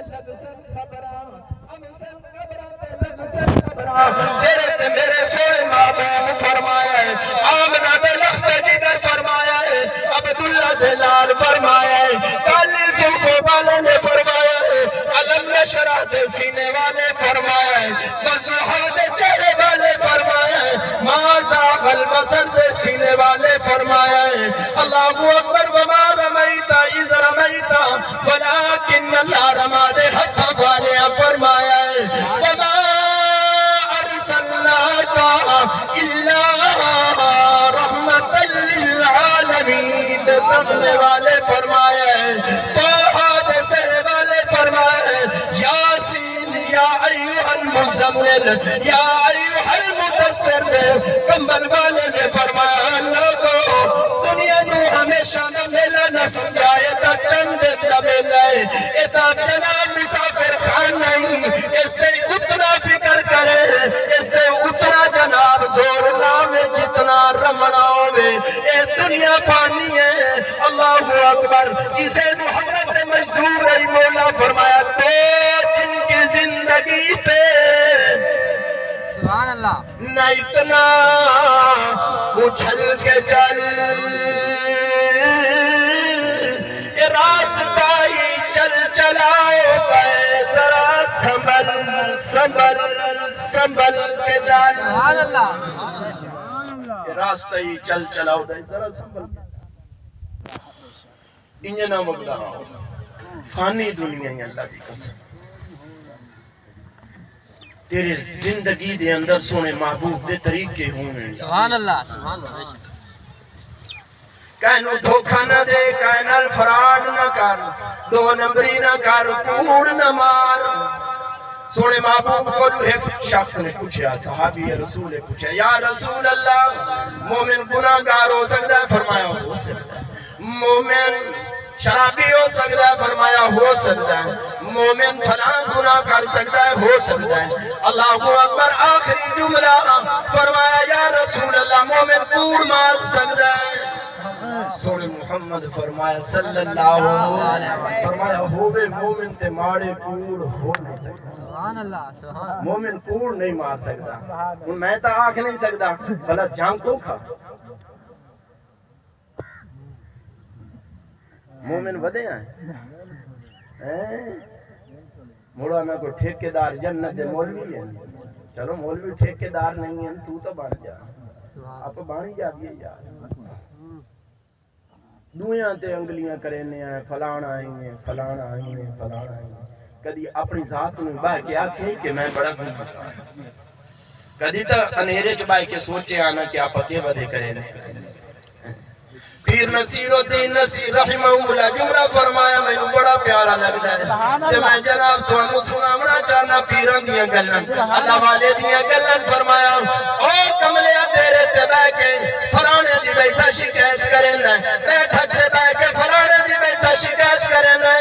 لگ سن خبراں ہم سن قبراں تے لگ سن خبراں تیرے تے میرے سونے محبوب فرمایا ہے آمنہ دے لخت جگر فرمایا ہے عبداللہ دے لال فرمایا ہے کالی زلفوں والے نے فرمایا ہے علم نشرح دے سینے والے فرمایا ہے وضحا دے چہرے والے فرمایا ہے ما زاغ البصر دے سینے والے فرمایا ہے اللہ اکبر وما رمیتا اذ رمیتا ولیکن اللہ رما دے ہتھ والے فرمایا ہے وما ارسلناک الا رحمت للعالمین تغنے والے فرمایا ہے توحا دے سر والے فرمایا ہے یاسین یا ایوہ المزمل یا ایوہ المدثر دے کمبل والے نے فرمایا لوگو دنیا نو ہمیشہ نہ ملا نہ سمجھائے تا چند نہ ملائے اتا جناب مسافر خان نہیں اس نے اتنا فکر کرے اس نے اتنا جناب زور لاوے جتنا رمنا ہوئے اے دنیا فانی ہے اللہ اکبر اسے نو حضرت مجذور رہی مولا فرمایا تو جن کی زندگی پہ سبحان اللہ نہ اتنا اچھل کے چل راستہ ہی چل چلاؤ گئے ذرا سنبھل سنبھل سنبھل کے چل سبحان اللہ راستہ ہی چل چلاؤ گئے ذرا سنبھل انہیں نہ مگلا فانی دنیا ہی اللہ کی قسم تیرے زندگی دے اندر سونے محبوب دے طریقے ہونے سبحان اللہ سبحان اللہ کہنو دھوکہ نہ دے کہنال فراڈ نہ کر دو نمبری نہ کر کوڑ نہ مار سونے محبوب کو ایک شخص نے پوچھا صحابی رسول نے پوچھا یا رسول اللہ مومن گناہگار ہو سکتا ہے فرمایا ہو سکتا ہے مومن شرابی ہو سکتا ہے فرمایا ہو سکتا ہے مومن فلاں گناہ کر سکتا ہے ہو سکتا ہے اللہ اکبر آخری جملہ فرمایا یا رسول اللہ مومن کوڑ مار سکتا ہے سونے محمد فرمایا صلی اللہ علیہ وسلم فرمایا ہوئے مومن تے ماڑے کوڑ ہو نہیں سکتا سبحان اللہ مومن کوڑ نہیں مار سکتا میں تا آنکھ نہیں سکتا بھلا جان کو کھا مومن ودے ہیں موڑا میں کو ٹھیکیدار جنت مولوی ہے چلو مولوی ٹھیکیدار نہیں ہے تو تو بڑھ جا آپ بانی جا بھی یار دویاں تے انگلیاں کرینے ہیں فلانا آئیں ہیں فلانا آئیں ہیں فلانا آئیں ہیں کدی اپنی ذات میں باہ کے آکھیں کہ میں بڑا گناہگار ہوں کدی تا انہیرے چ باہ کے سوچے آنا کہ آپ اگے ودے کرینے پیر نصیر الدین نصیر رحمہ اللہ جملہ فرمایا میں نے بڑا پیارا لگتا ہے کہ میں جناب تو ہم سنامنا چاہنا پیران دیا گلن اللہ والے دیا گلن فرمایا او کملیا تیرے تے بے کے فرانے دی بیٹھا شکایت کرنا بیٹھا تے بے کے فرانے دی بیٹھا شکایت کرنا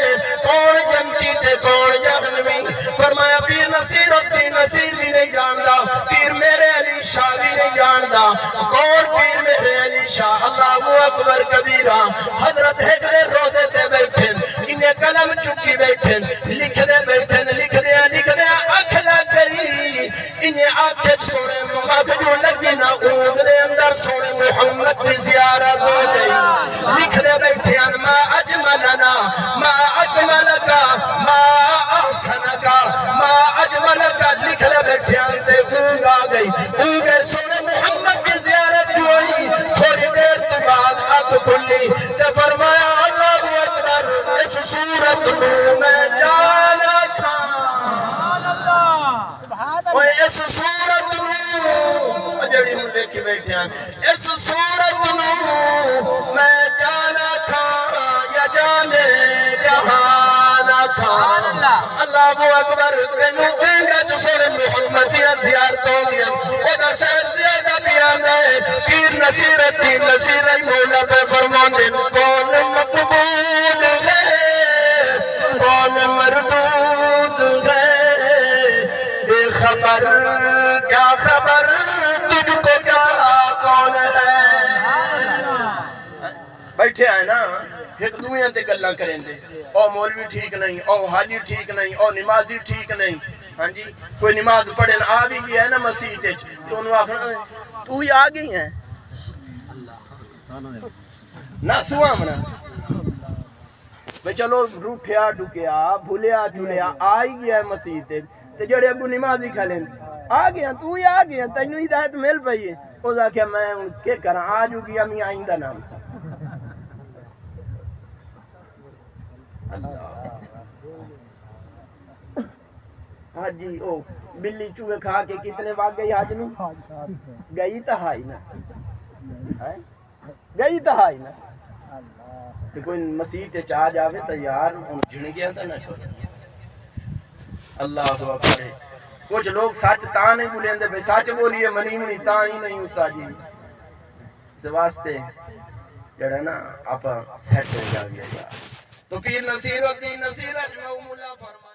کون جنتی تے کون جہنمی فرمایا پیر نصیر الدین نصیر بھی نہیں جاندا پیر میرے علی شاہ بھی نہیں جاندا کون پیر میرے علی شاہ اللہ اکبر کبیرہ حضرت حضرت روزے تے بیٹھن انہیں قلم چکی بیٹھن لکھ دے بیٹھن لکھ دے آنکھ لگ گئی انہیں آنکھ سونے مغد جو لگی نہ اونگ دے اندر سونے محمد کی زیارت ہو گئی لکھ دے بیٹھن ما اجملنا ما اکملکا ما احسنکا ما اجملکا لکھ دے بیٹھن تے اونگ آ گئی اونگ سونے محمد کی زیارت ہوئی تھوڑی دیر تو بعد آگ کھلی تے فرمایا اللہ اکبر اس صورت میں جانا تھا اس صورت جڑی ہوں دیکھی بیٹھے ہیں اس صورت میں جانا تھا یا جانے جہانا تھا اللہ اکبر تینو اونگا جو سوڑے محمدیہ زیارت ہو گیا خدا صاحب زیادہ پیانا ہے پیر نصیر الدین نصیر مولا پہ فرمان دین کون مقبول ہے کون مردود ہے بے خبر کیا خبر تجھ کو کیا کون ہے بیٹھے ہیں نا ایک دویاں تے گلاں کریں دے او مولوی ٹھیک نہیں او حاجی ٹھیک نہیں او نمازی ٹھیک نہیں ہاں جی کوئی نماز پڑھن آ بھی گیا ہے نا مسجد وچ تے اونوں آکھنا تو ہی آ گئی ہے نہ سوامنا بھئی چلو روٹھیا ڈکیا بھولیا چلیا آ ہی گیا ہے مسجد تے جڑے ابو نمازی کھلیں آ گیا تو ہی آ گیا تینوں ہدایت مل پئی ہے او آکھیا میں کیا کراں آج گیا میں آئندہ نام سے حاجی او بلی چوہے کھا کے کتنے واگ گئی حاج نو گئی تو ہائی نا گئی تو ہائی نا کہ کوئی مسیح تے چاہ جاوے تو یار ان جھڑ گیا تھا نہ چھوڑ اللہ اکبر کچھ لوگ سچ تاں نہیں بولیں دے بھئی سچ بولیے منی منی تاں ہی نہیں استاد جی اس واسطے جڑا نا آپ سیٹ ہو جا گیا تو پیر نصیر الدین نصیر رحمہ اللہ فرما